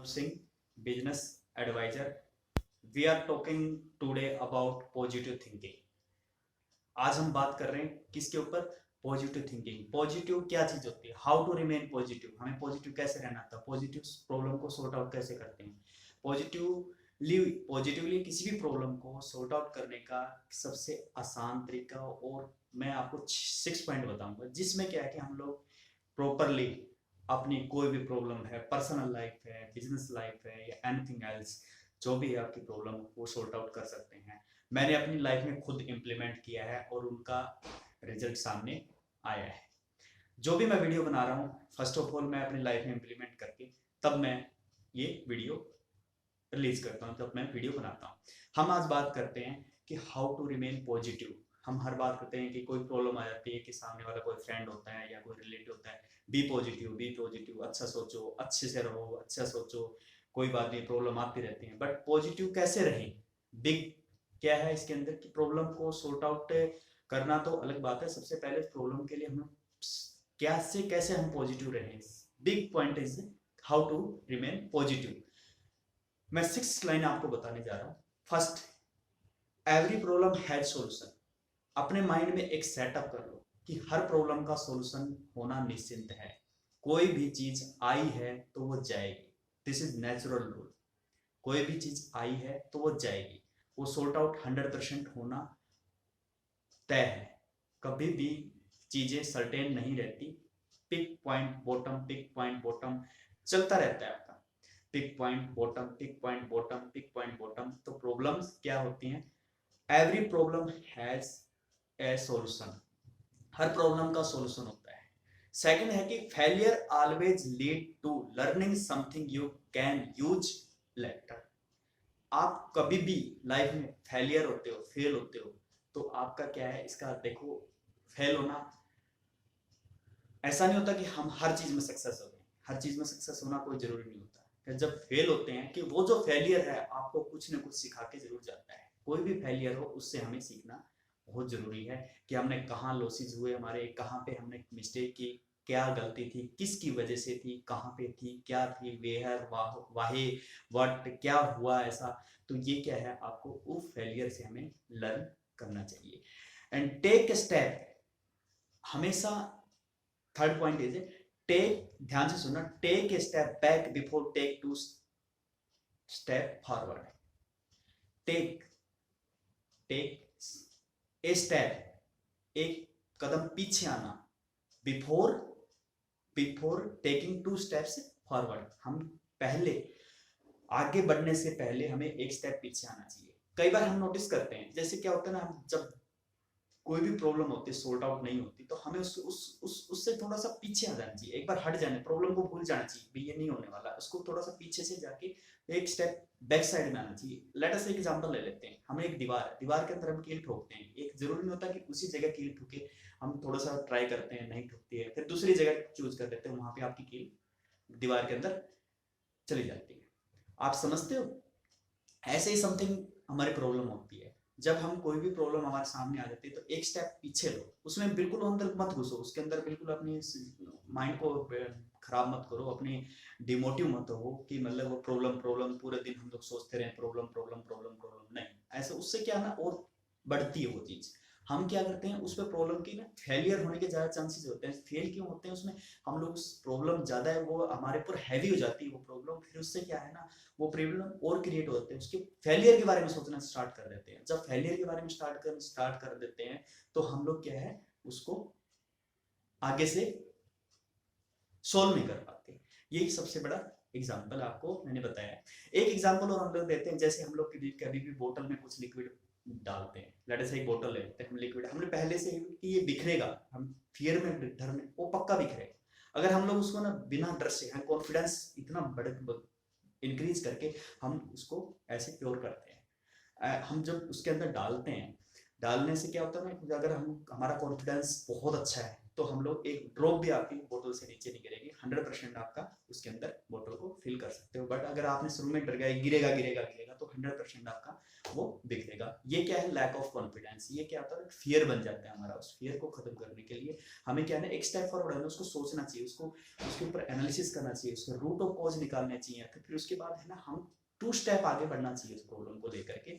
Singh, business advisor. We are talking today about positive thinking. आज हम बात कर रहे हैं किसके ऊपर? Positive thinking. पॉजिटिव क्या चीज होती है? हाउ टू रिमेन पॉजिटिव, हमें पॉजिटिव कैसे रहना था, पॉजिटिव प्रॉब्लम को सॉर्ट आउट कैसे करते हैं। पॉजिटिवली किसी भी प्रॉब्लम को सॉर्ट आउट करने का सबसे आसान तरीका, और मैं आपको 6 पॉइंट बताऊंगा जिसमें क्या है कि हम लोग प्रॉपरली अपनी कोई भी प्रॉब्लम है, पर्सनल लाइफ है, बिजनेस लाइफ है या एनीथिंग एल्स, जो भी है आपकी प्रॉब्लम वो सॉर्ट आउट कर सकते हैं। मैंने अपनी लाइफ में खुद इम्प्लीमेंट किया है और उनका रिजल्ट सामने आया है। जो भी मैं वीडियो बना रहा हूँ, फर्स्ट ऑफ ऑल मैं अपनी लाइफ में इम्प्लीमेंट करके तब मैं ये वीडियो रिलीज करता हूँ, तब मैं वीडियो बनाता हूँ। हम आज बात करते हैं कि हाउ टू रिमेन पॉजिटिव। हम हर बात करते हैं कि कोई प्रॉब्लम आ जाती है कि सामने वाला कोई फ्रेंड होता है या कोई रिलेटिव होता है, बी पॉजिटिव, अच्छा सोचो, अच्छे से रहो, अच्छा सोचो, कोई बात नहीं, प्रॉब्लम आती रहती है, बट पॉजिटिव कैसे रहें? बिग क्या है इसके अंदर कि प्रॉब्लम को सॉर्ट आउट करना तो अलग बात है, सबसे पहले प्रॉब्लम के लिए हम कैसे कैसे हम पॉजिटिव रहें। Big point is how to remain positive. मैं 6 लाइन आपको बताने जा रहा हूं। First, every problem has solution. अपने माइंड में एक सेटअप कर लो कि हर प्रॉब्लम का सॉल्यूशन होना निश्चिंत है। कोई भी चीज आई है तो वो जाएगी, दिस इज नेचुरल रूल। कोई भी चीज आई है तो वो जाएगी, वो सॉर्ट आउट 100% होना तय है। कभी भी चीजें सर्टेन नहीं रहती। Peak point bottom, peak point bottom चलता रहता है आपका। Peak point bottom, peak point bottom, peak point bottom. तो प्रॉब्लम्स क्या होती हैं? Every problem has a solution. हर प्रॉब्लम का सॉल्यूशन होता है। सेकंड है कि failure always lead to learning something you can use later. आप कभी भी लाइफ में फेलियर होते हो, फेल होते हो, तो आपका क्या है इसका देखो। फेल होना ऐसा नहीं होता कि हम हर चीज में सक्सेस हो गए। हर चीज में सक्सेस होना कोई जरूरी नहीं होता है। जब फेल होते हैं कि वो जो फेलियर है आपको कुछ ना कुछ सिखा के जरूर जाता है। कोई भी फेलियर हो उससे हमें सीखना बहुत जरूरी है कि हमने कहाँ लॉसेज हुए, हमारे कहाँ पे हमने मिस्टेक की, क्या गलती थी, किसकी वजह से थी, कहाँ पे थी, क्या थी, वेहर वाहे वट क्या हुआ ऐसा। तो ये क्या है, आपको उस फेलियर से हमें लर्न करना चाहिए एंड टेक स्टेप हमेशा। थर्ड पॉइंट इज टेक, ध्यान से सुनना, take a step back before take two step forward. Take take a step, एक कदम पीछे आना, before before taking 2 steps forward. हम पहले आगे बढ़ने से पहले हमें एक स्टेप पीछे आना चाहिए। कई बार हम नोटिस करते हैं, जैसे क्या होता है ना, हम जब कोई भी प्रॉब्लम होती है सॉर्ट आउट नहीं होती तो हमें उससे थोड़ा सा पीछे आ जाना चाहिए, एक बार हट जाने, प्रॉब्लम को भूल जाना चाहिए भाई ये नहीं होने वाला, उसको थोड़ा सा पीछे से जाके एक स्टेप बैक साइड में आना चाहिए। लेट अस एक एग्जांपल ले लेते हैं। हमें एक दीवार है, दीवार के अंदर हम कील ठोकते हैं, एक जरूरी नहीं होता कि उसी जगह कील ठोके, हम थोड़ा सा ट्राई करते हैं, नहीं ठुकती है, फिर दूसरी जगह चूज कर लेते हैं, वहां पे आपकी कील दीवार के अंदर चली जाती है। आप समझते हो? ऐसे ही समथिंग हमारी प्रॉब्लम होती है। जब हम कोई भी प्रॉब्लम हमारे सामने आ जाती है तो एक स्टेप पीछे लो, उसमें बिल्कुल अंदर मत घुसो, उसके अंदर बिल्कुल अपनी माइंड को खराब मत करो, अपनी डिमोटिव मत हो कि मतलब वो प्रॉब्लम प्रॉब्लम पूरे दिन हम लोग सोचते रहे प्रॉब्लम प्रॉब्लम प्रॉब्लम प्रॉब्लम, नहीं। ऐसा उससे क्या ना और बढ़ती है वो चीज। हम क्या करते हैं उस पर प्रॉब्लम की ना फेलियर होने के ज्यादा चांसेस होते हैं। फेल क्यों होते हैं उसमें? हम लोग उस प्रॉब्लम ज्यादा है वो हमारे ऊपर हैवी हो जाती है वो प्रॉब्लम, फिर उससे क्या है ना वो प्रॉब्लम और क्रिएट होते हैं, उसके फेलियर के बारे में सोचना स्टार्ट कर देते हैं। जब फेलियर के बारे में स्टार्ट कर देते हैं तो हम लोग क्या है उसको आगे से सोल्व नहीं कर पाते। ये सबसे बड़ा एग्जाम्पल आपको मैंने बताया। एक एग्जाम्पल और हम लोग देते हैं, जैसे हम लोग कभी भी बोतल में कुछ लिक्विड डालते हैं, लेट से एक बोतल लेते हैं हम लिक्विड, हमने पहले से ही कि ये बिखरेगा, हम फियर में डर में वो पक्का बिखरेगा। अगर हम लोग उसको ना बिना डर से कॉन्फिडेंस इतना बड़े इंक्रीज करके हम उसको ऐसे प्योर करते हैं, हम जब उसके अंदर डालते हैं, डालने से क्या होता है ना, अगर हम हमारा कॉन्फिडेंस बहुत अच्छा है तो हम लोग एक ड्रॉप भी आपकी बोतल से नीचे नहीं गिरेगी, 100% आपका उसके अंदर बोतल को फिल कर सकते हो। बट अगर आपने शुरू में डर गया गिरेगा गिरेगा गिरेगा तो 100% आपका वो बिगड़ेगा। ये क्या है, लैक ऑफ कॉन्फिडेंस। ये क्या होता है, फियर बन जाता है हमारा। उस फियर को खत्म करने के लिए हमें क्या है ना, एक स्टेप फॉरवर्ड है, उसको सोचना चाहिए, उसको उसके ऊपर एनालिसिस करना चाहिए, उसके रूट ऑफ कॉज निकालने चाहिए, फिर उसके बाद है ना हम 2 स्टेप आगे बढ़ना चाहिए उस प्रॉब्लम को लेकर के।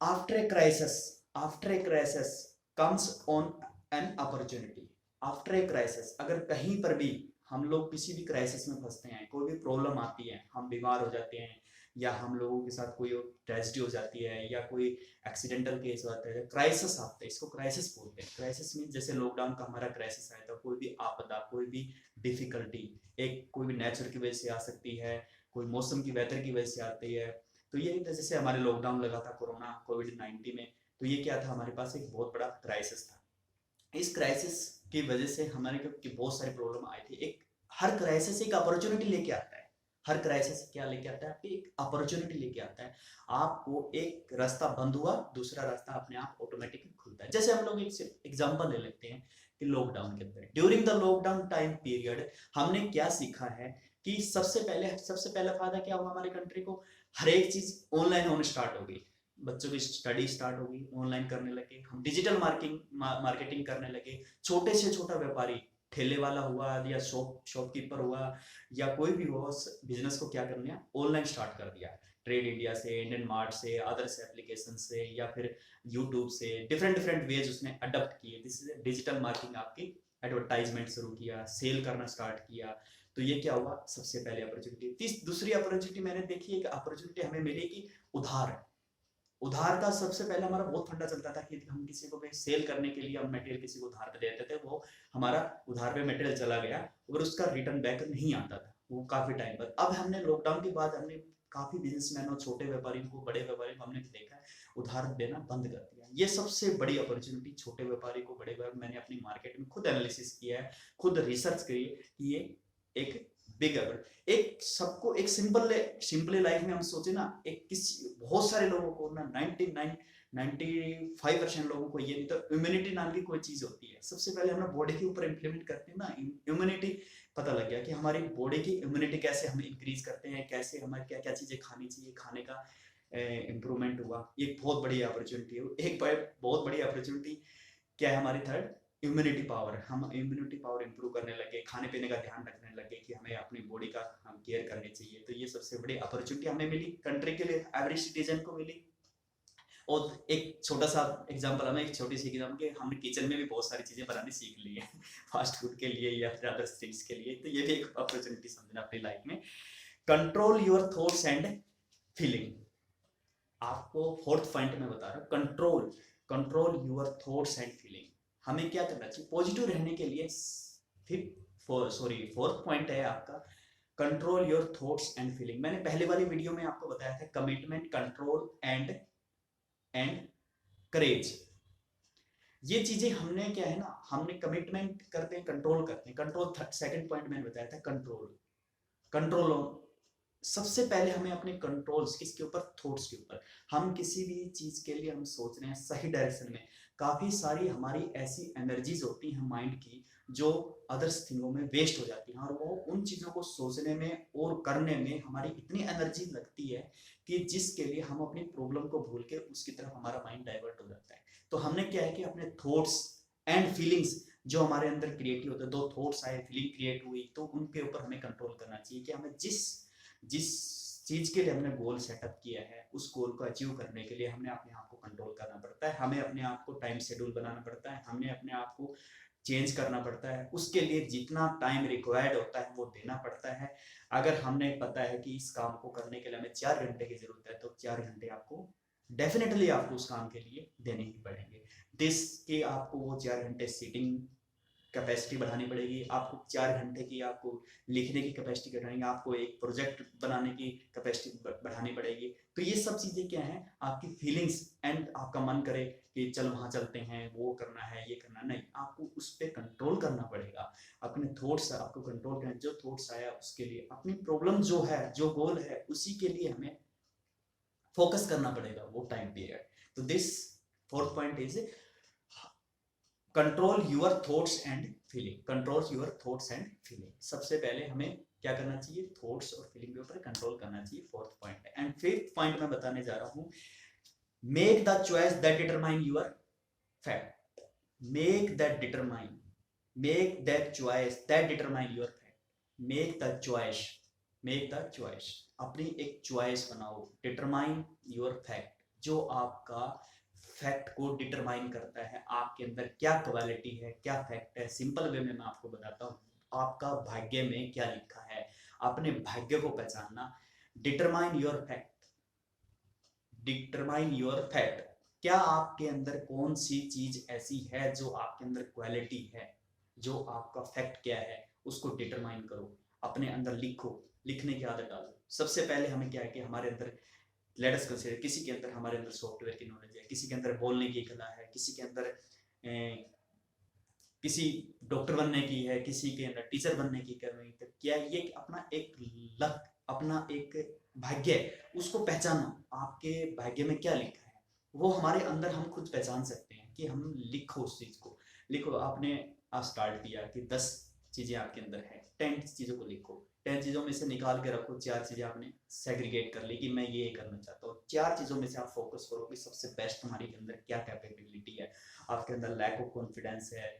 After a crisis comes on an opportunity. After a crisis, अगर कहीं पर भी हम लोग किसी भी क्राइसिस में फंसते हैं, कोई भी प्रॉब्लम आती है, हम बीमार हो जाते हैं, या हम लोगों के साथ कोई ट्रेजेडी हो जाती है, या कोई एक्सीडेंटल केस होता है, क्राइसिस आता है, इसको क्राइसिस बोलते हैं। क्राइसिस मीन जैसे लॉकडाउन का हमारा क्राइसिस आया था, कोई भी आपदा, कोई भी डिफिकल्टी, एक कोई भी नेचर की वजह से आ सकती है, कोई मौसम की, वेदर की वजह से आती है। तो ये जैसे हमारे लॉकडाउन लगा था कोरोना कोविड-19 में, तो ये क्या था, हमारे पास एक बहुत बड़ा क्राइसिस था। इस क्राइसिस की वजह से हमारे की बहुत सारी प्रॉब्लम आई थी। एक हर क्राइसिस एक अपॉर्चुनिटी लेके आता है। हर क्राइसिस क्या लेके आता है, आपकी एक अपॉर्चुनिटी लेके आता है। आपको एक रास्ता बंद हुआ, दूसरा रास्ता अपने आप ऑटोमेटिकली खुलता है। जैसे हम लोग एक एग्जांपल ले लेते हैं कि लॉकडाउन के अंदर, during the lockdown time period हमने क्या सीखा है कि सबसे पहला फायदा क्या हुआ हमारी कंट्री को, हर एक चीज ऑनलाइन होने स्टार्ट हो गई। बच्चों की स्टडी स्टार्ट हो गई, ऑनलाइन करने लगे, हम डिजिटल मार्केटिंग करने लगे। छोटे से छोटा व्यापारी, ठेले वाला हुआ या शॉपकीपर हुआ या कोई भी हो, बिजनेस को क्या कर लिया, ऑनलाइन स्टार्ट कर दिया। ट्रेड इंडिया से, इंडियन मार्ट से, अदर्स एप्लीकेशन से, या फिर यूट्यूब से, डिफरेंट डिफरेंट वेज उसने अडॉप्ट किए। दिस इज डिजिटल मार्केटिंग आपकी। एडवर्टाइजमेंट शुरू किया, सेल करना स्टार्ट किया। तो ये क्या हुआ, सबसे पहले अपॉर्चुनिटी। दूसरी अपॉर्चुनिटी मैंने देखी, एक अपॉर्चुनिटी हमें मिली कि उधार। उधार का सबसे पहले हमारा बहुत फंडा चलता था कि हम किसी को सेल करने के लिए हम मटेरियल किसी को उधार पे देते थे, वो हमारा उधार पे मटेरियल चला गया और उसका रिटर्न बैक नहीं आता था वो काफी टाइम बाद। अब हमने लॉकडाउन के बाद हमने काफी बिजनेसमैन और छोटे व्यापारियों को, बड़े व्यापारियों को हमने देखा है उधार देना बंद कर दिया। ये सबसे बड़ी अपॉर्चुनिटी छोटे व्यापारी को, बड़े व्यापारी, मैंने अपनी मार्केट में खुद एनालिसिस किया है, खुद रिसर्च करी है कि ये एक बिग एक सबको एक सिंपल लाइफ में हम सोचे ना, एक किसी बहुत सारे लोगों को ना 95% लोगों को ये नहीं, तो इम्यूनिटी नाम की कोई चीज होती है। सबसे पहले हम बॉडी के ऊपर इंप्लीमेंट करते हैं ना इम्यूनिटी। पता लग गया कि हमारी बॉडी की इम्यूनिटी कैसे हम इंक्रीज करते हैं, कैसे हमें क्या क्या चीजें खानी चाहिए, खाने का इम्प्रूवमेंट हुआ। ये बहुत बड़ी अपॉर्चुनिटी है। एक बहुत बड़ी अपॉर्चुनिटी क्या है हमारी, थर्ड, इम्यूनिटी पावर। हम इम्यूनिटी पावर इंप्रूव करने लगे, खाने पीने का ध्यान रखने लगे कि हमें अपनी बॉडी का हम केयर करनी चाहिए। तो ये सबसे बड़ी अपॉर्चुनिटी हमें मिली, कंट्री के लिए, एवरी सिटीजन को मिली। और एक छोटा सा एग्जांपल, हमें एक छोटी सी एग्जांपल कि हमने किचन में भी बहुत सारी चीजें बनानी सीख ली है फास्ट फूड के लिए या फिर अदर थिंग्स के लिए। तो ये भी एक अपॉर्चुनिटी समझना अपनी लाइफ में। Control your thoughts and feeling. आपको फोर्थ पॉइंट में बता रहा हूँ, control your thoughts and feeling. हमें क्या करना चाहिए पॉजिटिव रहने के लिए। फोर्थ पॉइंट है आपका, control your thoughts and feeling. मैंने पहले वाली वीडियो में आपको बताया था, कमिटमेंट, कंट्रोल एंड करेज। ये चीजें हमने क्या है ना, हमने कमिटमेंट करते हैं, कंट्रोल करते हैं। कंट्रोल सेकंड पॉइंट मैंने बताया था, कंट्रोल सबसे पहले हमें अपने कंट्रोल्स किसके ऊपर, थॉट्स के ऊपर। हम किसी भी चीज के लिए हम सोच रहे हैं सही डायरेक्शन में, काफी सारी हमारी ऐसी एनर्जीज होती हैं माइंड की जो अदर्स थिंगों में वेस्ट हो जाती हैं, और वो उन चीजों को सोचने में और करने में हमारी इतनी एनर्जी लगती है कि जिसके लिए हम अपनी प्रॉब्लम को भूल के उसकी तरफ हमारा माइंड डाइवर्ट हो जाता है। तो हमने क्या है कि अपने थॉट्स एंड फीलिंग्स जो हमारे अंदर क्रिएटिव होते हैं, दो थॉट्स आए, फीलिंग क्रिएट हुई, तो उनके ऊपर हमें कंट्रोल करना चाहिए कि हमें जिस चीज के लिए हमने गोल सेटअप किया है, उस गोल को अचीव करने के लिए हमने अपने आप को कंट्रोल करना पड़ता है। हमें अपने आप को टाइम शेड्यूल बनाना पड़ता है, हमें अपने आप को चेंज करना पड़ता है। उसके लिए जितना टाइम रिक्वायर्ड होता है वो देना पड़ता है। अगर हमने पता है कि इस काम को करने के लिए हमें 4 घंटे की जरूरत है, तो 4 घंटे आपको डेफिनेटली आपको उस काम के लिए देने ही पड़ेंगे। दिस कि आपको वो 4 घंटे सीटिंग कैपेसिटी बढ़ानी पड़ेगी, आपको 4 घंटे की आपको लिखने की कैपेसिटी बढ़ाएंगे, आपको एक प्रोजेक्ट बनाने की कैपेसिटी बढ़ानी पड़ेगी। तो ये सब चीजें क्या है, आपकी फीलिंग्स एंड आपका मन करे कि चल वहां चलते हैं, वो करना है, ये करना नहीं, आपको उस पर कंट्रोल करना पड़ेगा। अपने थॉट्स आपको कंट्रोल करना, जो थॉट्स आया उसके लिए, अपनी प्रॉब्लम जो है, जो गोल है, उसी के लिए हमें फोकस करना पड़ेगा वो टाइम पीरियड। तो this fourth point is control your thoughts and feeling. Control your thoughts and feeling. सबसे पहले हमें क्या करना चाहिए, थॉट्स और फीलिंग के ऊपर कंट्रोल करना चाहिए, फोर्थ पॉइंट है। एंड फिफ्थ पॉइंट मैं बताने जा रहा हूँ, make the choice that determine your fact. Make that determine, make that choice that determine your fact. Make the choice, make the choice, अपनी एक चॉइस बनाओ, डिटरमाइन योर फैक्ट, जो आपका फैक्ट को डिटरमाइन करता है, आपके अंदर क्या क्वालिटी है, क्या फैक्ट है। सिंपल वे में मैं आपको बताता हूँ, आपका भाग्य में क्या लिखा है, अपने भाग्य को पहचानना। Determine your fact, determine your fact, क्या आपके अंदर कौन सी चीज ऐसी है जो आपके अंदर क्वालिटी है, जो आपका फैक्ट क्या है, उसको डिटरमाइन करो, अपने अंदर लिखो, लिखने की आदत डालो। सबसे पहले हमें क्या है कि हमारे अंदर, लेट अस कंसीडर, किसी के अंदर, हमारे अंदर सॉफ्टवेयर की नॉलेज है, किसी के अंदर बोलने की कला है, किसी के अंदर किसी डॉक्टर बनने की है, किसी के अंदर टीचर बनने की करनी है। क्या ये अपना एक लक, अपना एक भाग्य है, उसको पहचानो, आपके भाग्य में क्या लिखा है, वो हमारे अंदर हम खुद पहचान सकते हैं कि हम लिखो उस चीज को। लिखो, आपने आज स्टार्ट किया कि 10 चीजें आपके अंदर है, 10 चीजों को लिखो, 10 चीजों में से निकाल के रखो, 4 चीजें आपने सेग्रीगेट कर ली कि मैं ये करना चाहता हूँ। 4 चीजों में से आप फोकस करो कि सबसे बेस्ट हमारे अंदर क्या कैपेबिलिटी है। आपके अंदर लैक ऑफ कॉन्फिडेंस है,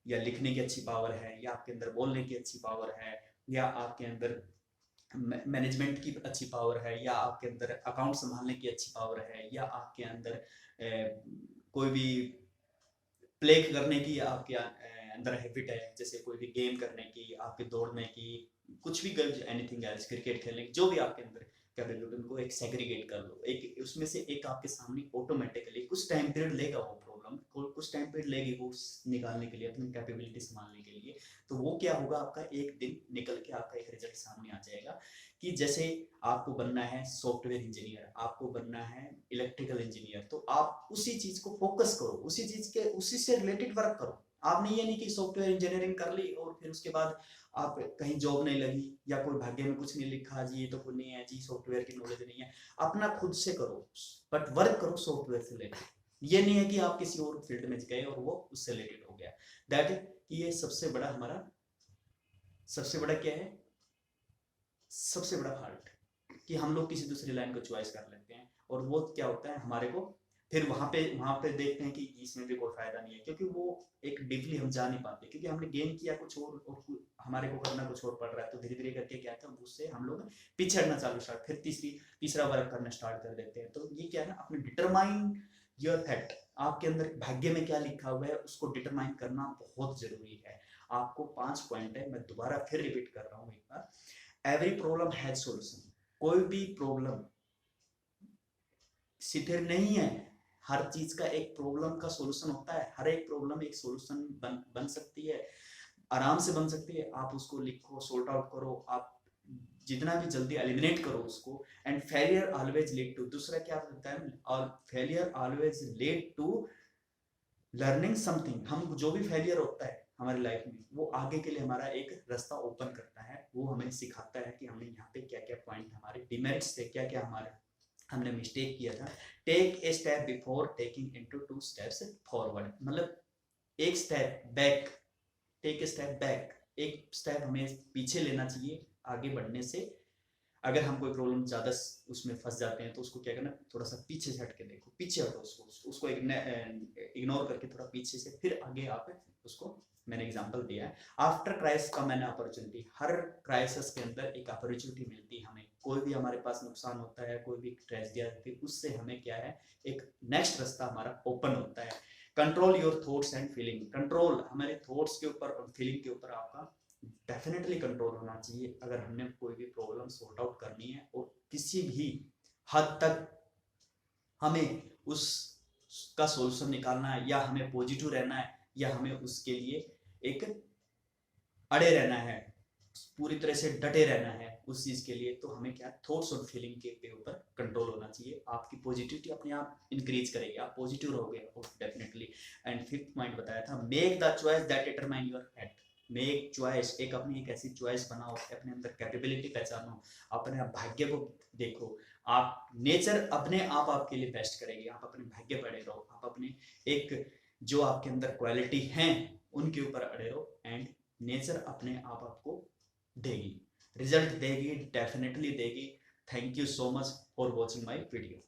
या लिखने की अच्छी पावर है, या आपके अंदर बोलने की अच्छी पावर है, या आपके अंदर मैनेजमेंट की अच्छी पावर है, या आपके अंदर अकाउंट संभालने की अच्छी पावर है, या आपके अंदर कोई भी प्ले करने की आपके अंदर हैबिट है, जैसे कोई भी गेम करने की, आपके दौड़ने की, कुछ भी एनीथिंग एल्स, क्रिकेट खेलने की, जो भी आपके अंदर कैपेबिलिटी, उनको एक सेग्रीगेट कर लो। एक उसमें से एक आपके सामने ऑटोमेटिकली, कुछ टाइम पीरियड लेगा वो प्रॉब्लम, कुछ टाइम पीरियड लेगी वो निकालने के लिए, अपनी कैपेबिलिटी संभालने के लिए। तो वो क्या होगा, आपका एक दिन निकल के आपका एक रिजल्ट सामने आ जाएगा। कि जैसे आपको बनना है सॉफ्टवेयर इंजीनियर, आपको बनना है इलेक्ट्रिकल इंजीनियर, तो आप उसी चीज को फोकस करो, उसी चीज के, उसी से रिलेटेड वर्क करो। आपने ये नहीं कि सॉफ्टवेयर इंजीनियरिंग कर ली और फिर उसके बाद आप कहीं जॉब नहीं लगी, या कोई भाग्य में कुछ नहीं लिखा जी, ये तो कुछ नहीं है जी, सॉफ्टवेयर की नॉलेज नहीं है। अपना खुद से करो, बट वर्क करो सॉफ्टवेयर से रिलेटेड। ये नहीं है कि आप किसी और फील्ड में गए और वो उससे रिलेटेड हो गया। दैट ये सबसे बड़ा हमारा, सबसे बड़ा क्या है, सबसे बड़ा फॉल्ट, कि हम लोग किसी दूसरी लाइन को चॉइस कर लेते हैं, और वो क्या होता है हमारे को, फिर वहां पे देखते हैं कि इसमें भी कोई फायदा नहीं है, क्योंकि वो एक डीपली हम जा नहीं पाते, क्योंकि हमने गेन किया कुछ और हमारे को करना कुछ और पड़ रहा है। तो धीरे धीरे करके क्या था, उससे हम लोग पीछे हटना चालू स्टार्ट, फिर तीसरा वर्क करना स्टार्ट कर देते हैं। तो ये क्या है ना, अपने डिटरमाइन योर फैक्ट, आपके अंदर भाग्य में क्या लिखा हुआ है उसको डिटरमाइन करना बहुत जरूरी है। आपको 5 पॉइंट है, मैं दोबारा फिर रिपीट कर रहा हूँ एक बार। एवरी प्रॉब्लम हैज सॉल्यूशन, कोई भी प्रॉब्लम स्थिर नहीं है, हर चीज का एक प्रॉब्लम का सॉल्यूशन होता है, हर एक प्रॉब्लम एक सॉल्यूशन बन सकती है, आराम से बन सकती है। आप उसको लिखो, सॉर्ट आउट करो, आप जितना भी जल्दी एलिमिनेट करो उसको। And failure always lead to, दूसरा क्या होता है, और failure always lead to learning something. हम जो भी फेलियर होता है हमारी लाइफ में, वो आगे के लिए हमारा एक रास्ता ओपन करता है, वो हमें सिखाता है कि हमने यहाँ पे क्या क्या पॉइंट, हमारे डिमेरिट्स थे, क्या क्या हमारे हमने मिस्टेक किया था। Take a step before taking into 2 steps forward, मतलब एक step back, take a step back, एक स्टेप हमें पीछे लेना चाहिए आगे बढ़ने से। अगर हम कोई प्रॉब्लम ज्यादा उसमें फंस जाते हैं तो उसको क्या करना, थोड़ा सा पीछे से हट के देखो, पीछे हटो, उसको इग्नोर करके थोड़ा पीछे से फिर आगे आप उसको, मैंने एग्जांपल दिया है, आफ्टर क्राइसिस का मैंने अपॉर्चुनिटी, हर क्राइसिस के अंदर एक अपॉर्चुनिटी मिलती है हमें। कोई भी हमारे पास नुकसान होता है, कोई भी ट्रेजेडी आती है, उससे हमें क्या है, एक नेक्स्ट रास्ता हमारा ओपन होता है। Control your thoughts and feeling, control हमारे थॉट्स के ऊपर और फीलिंग के ऊपर आपका डेफिनेटली कंट्रोल होना चाहिए। अगर हमने कोई भी प्रॉब्लम सॉर्ट आउट करनी है और किसी भी हद तक हमें उस का सॉल्यूशन निकालना है, या हमें पॉजिटिव रहना है, या हमें उसके लिए एक अड़े रहना है, पूरी तरह से डटे रहना है उस चीज के लिए, तो हमें क्या, थॉट्स और फीलिंग के ऊपर कंट्रोल होना चाहिए। आपकी पॉजिटिविटी अपने आप इंक्रीज करेगी, आप पॉजिटिव रहोगे डेफिनेटली। एंड फिफ्थ पॉइंट बताया था, make the choice that determine your fact. Make choice, एक अपनी एक ऐसी चॉइस बनाओ, अपने अंदर कैपेबिलिटी पहचानो, अपने भाग्य को देखो। आप नेचर अपने आप आपके लिए बेस्ट करेगी, आप अपने भाग्य पर अड़े रहो, आप अपने एक जो आपके अंदर क्वालिटी हैं उनके ऊपर अड़े रहो, एंड नेचर अपने आप आपको देगी। रिजल्ट देगी, डेफिनेटली देगी। Thank you so much for watching my video.